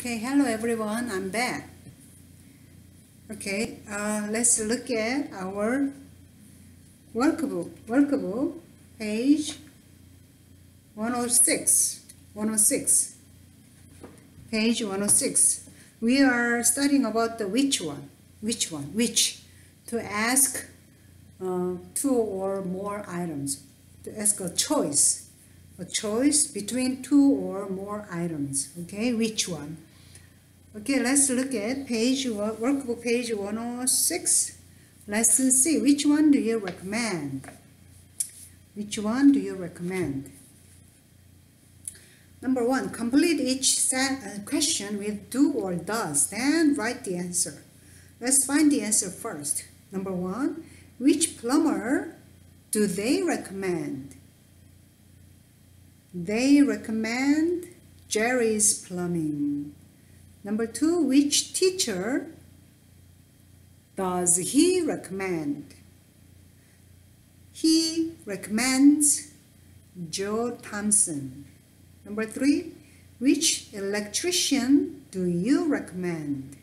Okay, hello everyone, I'm back. Okay, let's look at our workbook. Workbook, page 106. Page 106. We are studying about the which, to ask two or more items, to ask a choice between two or more items. Okay, which one? Okay, let's look at workbook page 106. Lesson C. Which one do you recommend? Which one do you recommend? Number 1. Complete each question with do or does, then write the answer. Let's find the answer first. Number 1. Which plumber do they recommend? They recommend Jerry's Plumbing. Number 2, which teacher does he recommend? He recommends Joe Thompson. Number 3, which electrician do you recommend?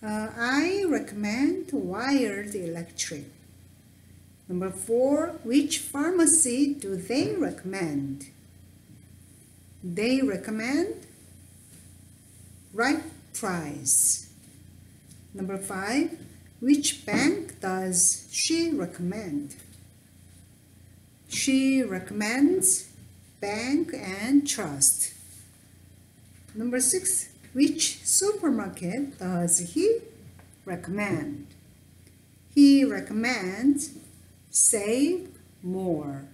I recommend Wired Electric. Number 4, which pharmacy do they recommend? They recommend right price. Number 5, which bank does she recommend? She recommends Bank and Trust. Number 6, which supermarket does he recommend? He recommends Save More.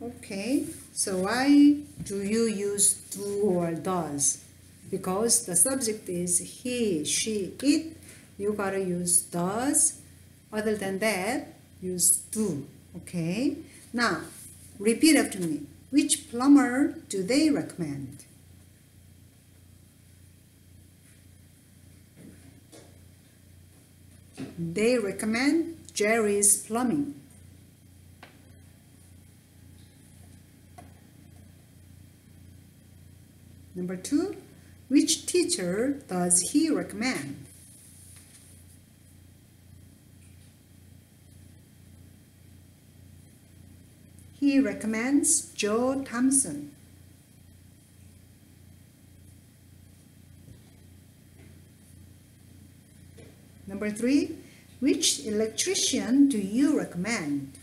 Okay, so why do you use do or does? Because the subject is he, she, it, you gotta use does. Other than that, use do. Okay? Now, repeat after me. Which plumber do they recommend? They recommend Jerry's Plumbing. Number 2. Which teacher does he recommend? He recommends Joe Thompson. Number 3, which electrician do you recommend?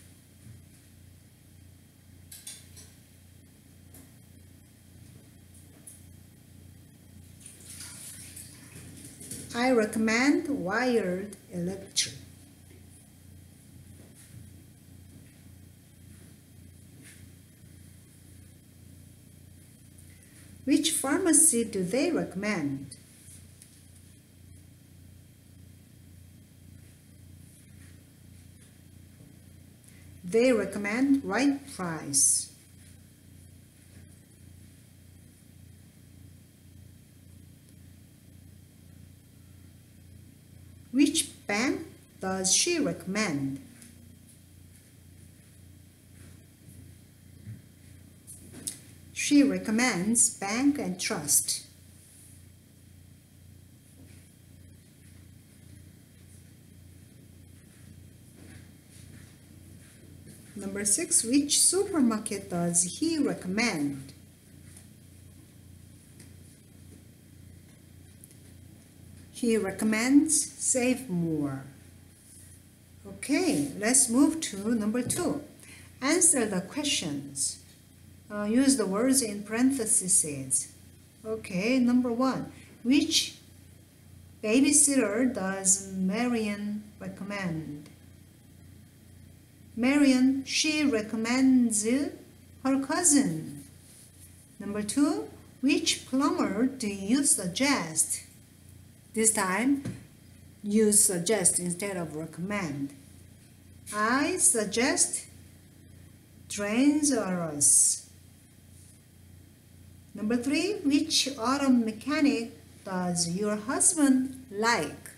I recommend Wired Electric. Which pharmacy do they recommend? They recommend Right Price. Which bank does she recommend? She recommends Bank and Trust. Number 6, which supermarket does he recommend? He recommends Save More. Okay, let's move to number 2. Answer the questions. Use the words in parentheses. Okay, number 1. Which babysitter does Marian recommend? Marian, she recommends her cousin. Number 2. Which plumber do you suggest? This time, use suggest instead of recommend. I suggest Trans-Urus. Number 3, which auto mechanic does your husband like?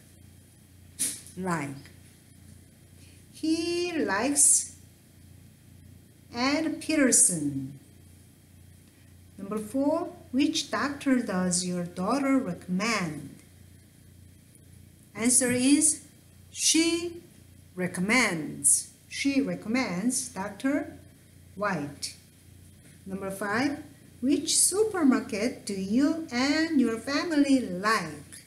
He likes Ed Peterson. Number Number 4, which doctor does your daughter recommend? Answer is she recommends. She recommends Dr. White. Number 5, which supermarket do you and your family like?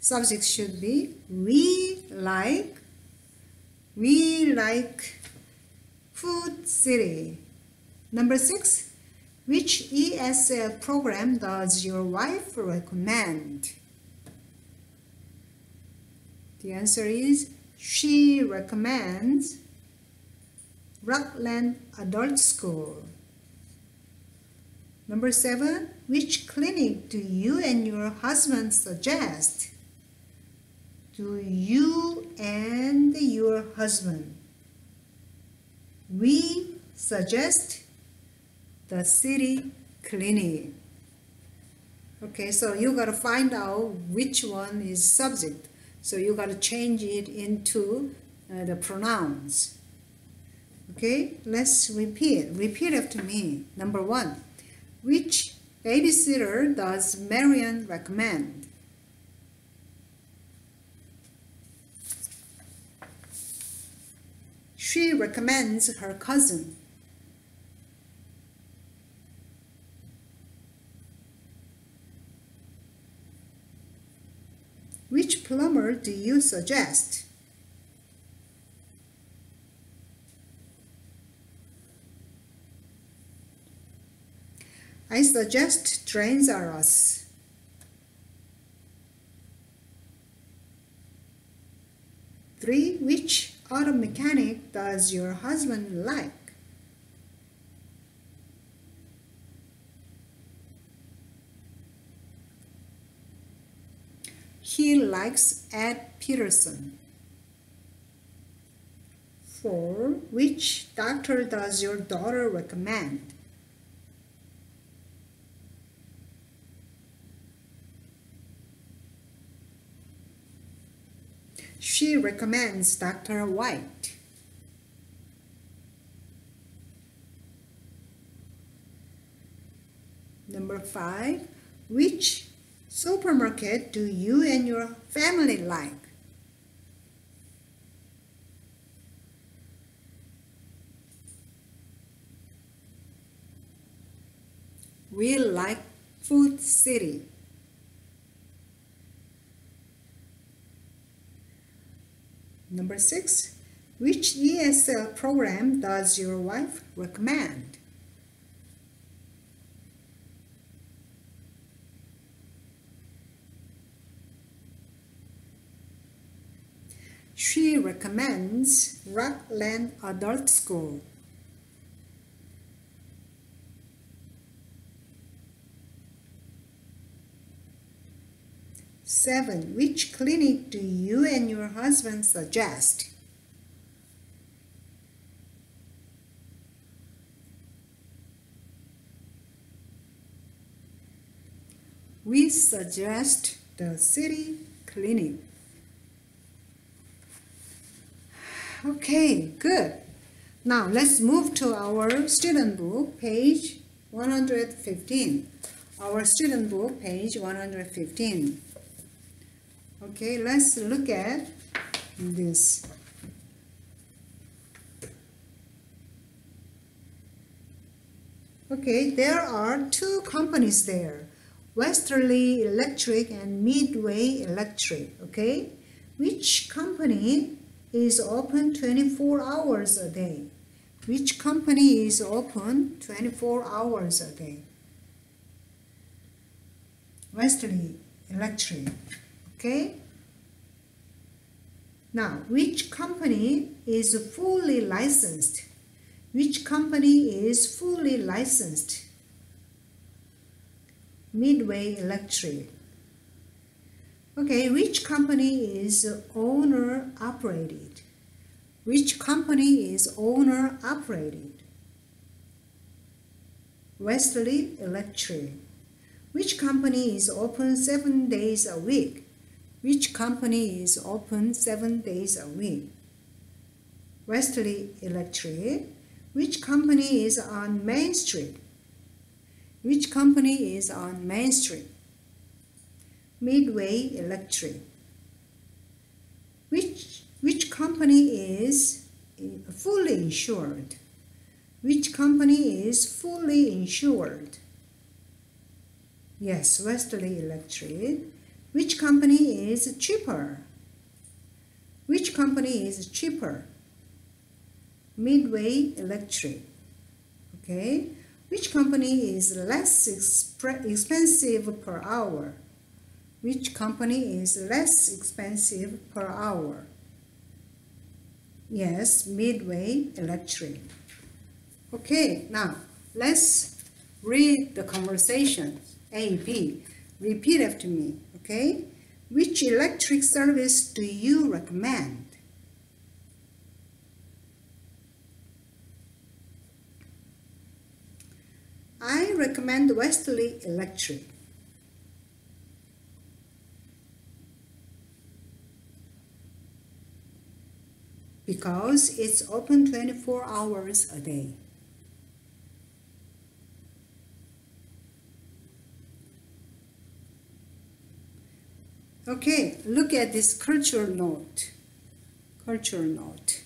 Subject should be we like Food City. Number 6, which ESL program does your wife recommend? The answer is she recommends Rockland Adult School. Number 7, which clinic do you and your husband suggest? Do you and your husband? We suggest the city clinic. Okay, so you got to find out which one is subject. So you got to change it into the pronouns. Okay, let's repeat. Repeat after me. Number 1, which babysitter does Marian recommend? She recommends her cousin. Which plumber do you suggest? I suggest Trains R Us. Three, which auto mechanic does your husband like? He likes Ed Peterson. 4, which doctor does your daughter recommend? She recommends Dr. White. Number 5, which supermarket do you and your family like? We like Food City. Number 6, which ESL program does your wife recommend? She recommends Rockland Adult School. Seven, which clinic do you and your husband suggest? We suggest the city clinic. Okay, good. Now let's move to our student book, page 115. Our student book, page 115. Okay, let's look at this. Okay, there are two companies there, Westerly Electric and Midway Electric. Okay, which company is open 24 hours a day? Which company is open 24 hours a day? Westerly Electric. Okay. Now, which company is fully licensed? Which company is fully licensed? Midway Electric. Okay, which company is owner-operated? Which company is owner-operated? Westerly Electric. Which company is open 7 days a week? Which company is open 7 days a week? Westerly Electric. Which company is on Main Street? Which company is on Main Street? Midway Electric. Which company is fully insured? Which company is fully insured? Yes, Westerly Electric. Which company is cheaper? Which company is cheaper? Midway Electric. Okay. Which company is less expensive per hour? Which company is less expensive per hour? Yes, Midway Electric. Okay, now let's read the conversation. A, B. Repeat after me, okay? Which electric service do you recommend? I recommend Westerly Electric. Because it's open 24 hours a day. Okay, look at this cultural note. Cultural note.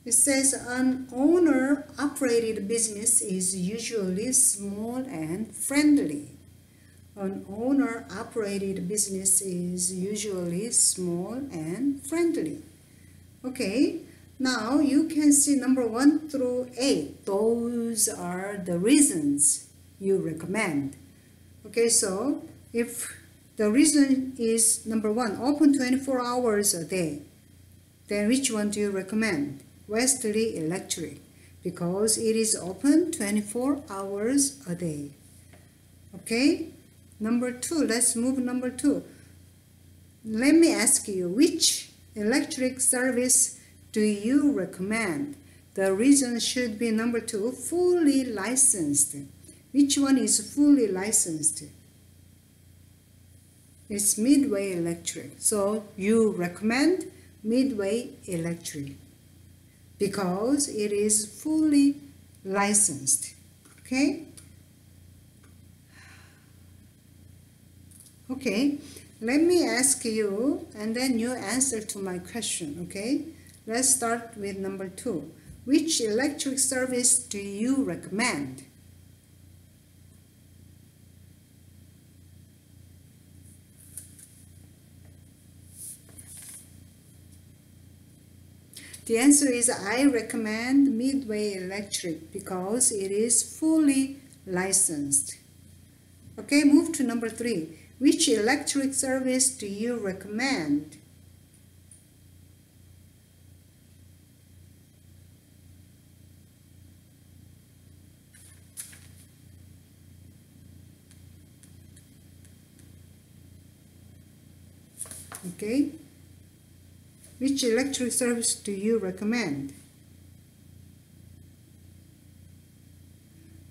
It says an owner-operated business is usually small and friendly. An owner-operated business is usually small and friendly. Okay, now you can see number 1 through 8. Those are the reasons you recommend. Okay, so if the reason is number 1, open 24 hours a day, then which one do you recommend? Westerly Electric, because it is open 24 hours a day. Okay, number 2, let's move number 2. Let me ask you, which electric service do you recommend? The reason should be number 2, fully licensed. Which one is fully licensed? It's Midway Electric. So you recommend Midway Electric because it is fully licensed. Okay? Okay, let me ask you and then you answer to my question. Okay? Let's start with number 2. Which electric service do you recommend? The answer is I recommend Midway Electric because it is fully licensed. Okay, move to number 3. Which electric service do you recommend? Okay. Which electric service do you recommend?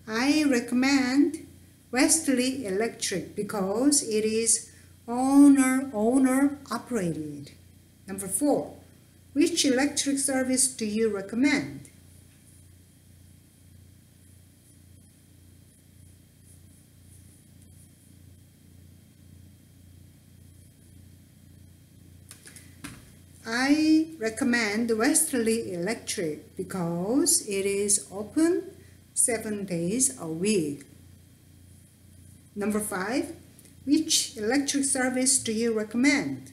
I recommend Westerly Electric because it is owner operated. Number 4. Which electric service do you recommend? I recommend Westerly Electric because it is open 7 days a week. Number 5. Which electric service do you recommend?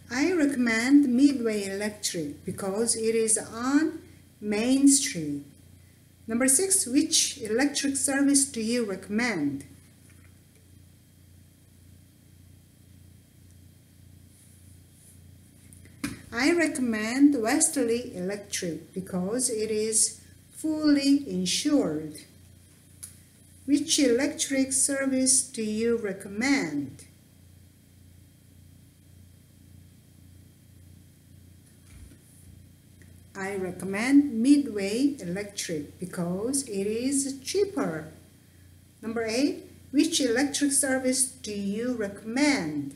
I recommend Midway Electric because it is on Main Street. Number 6. Which electric service do you recommend? I recommend Westerly Electric because it is fully insured. Which electric service do you recommend? I recommend Midway Electric because it is cheaper. Number 8. Which electric service do you recommend?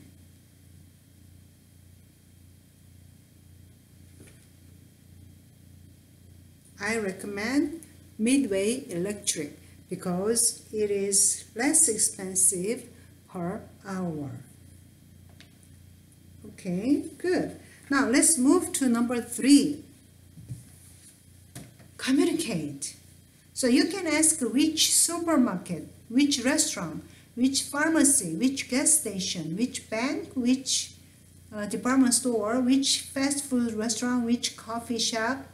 I recommend Midway Electric because it is less expensive per hour. Okay, good. Now let's move to number 3. Communicate. So you can ask which supermarket, which restaurant, which pharmacy, which gas station, which bank, which department store, which fast food restaurant, which coffee shop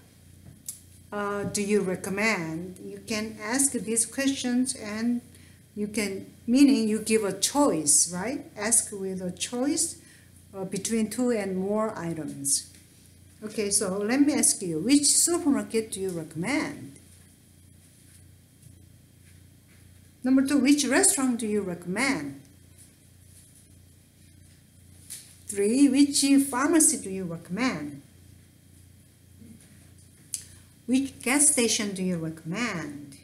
do you recommend? You can ask these questions and you can, meaning you give a choice, right? Ask with a choice between 2 and more items. Okay, so let me ask you, which supermarket do you recommend? Number 2, which restaurant do you recommend? 3, which pharmacy do you recommend? Which gas station do you recommend?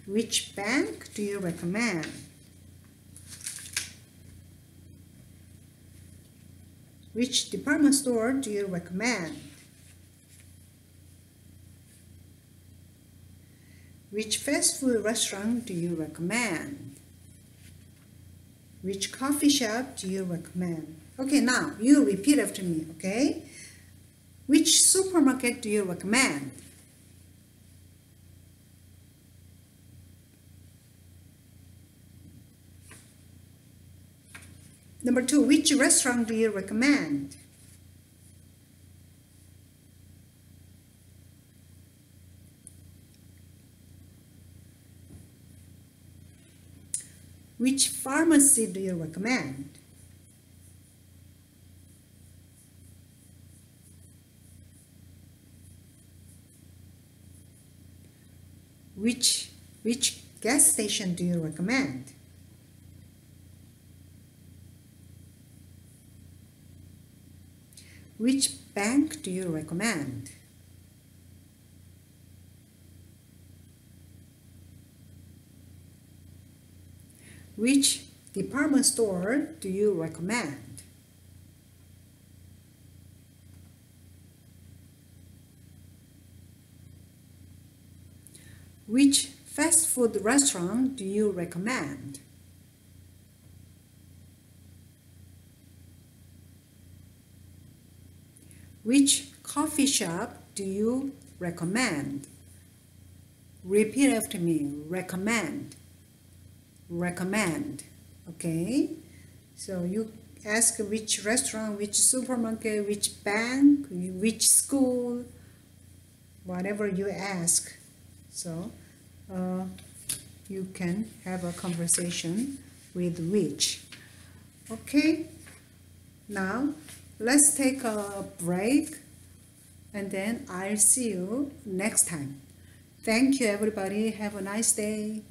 Which bank do you recommend? Which department store do you recommend? Which fast food restaurant do you recommend? Which coffee shop do you recommend? Okay, now you repeat after me, okay? Which supermarket do you recommend? Number 2, which restaurant do you recommend? Which pharmacy do you recommend? Which gas station do you recommend? Which bank do you recommend? Which department store do you recommend? Which fast food restaurant do you recommend? Which coffee shop do you recommend? Repeat after me. Recommend. Recommend. Okay? So you ask which restaurant, which supermarket, which bank, which school, whatever you ask. So you can have a conversation with which. Okay? Now let's take a break and then I'll see you next time. Thank you everybody. Have a nice day.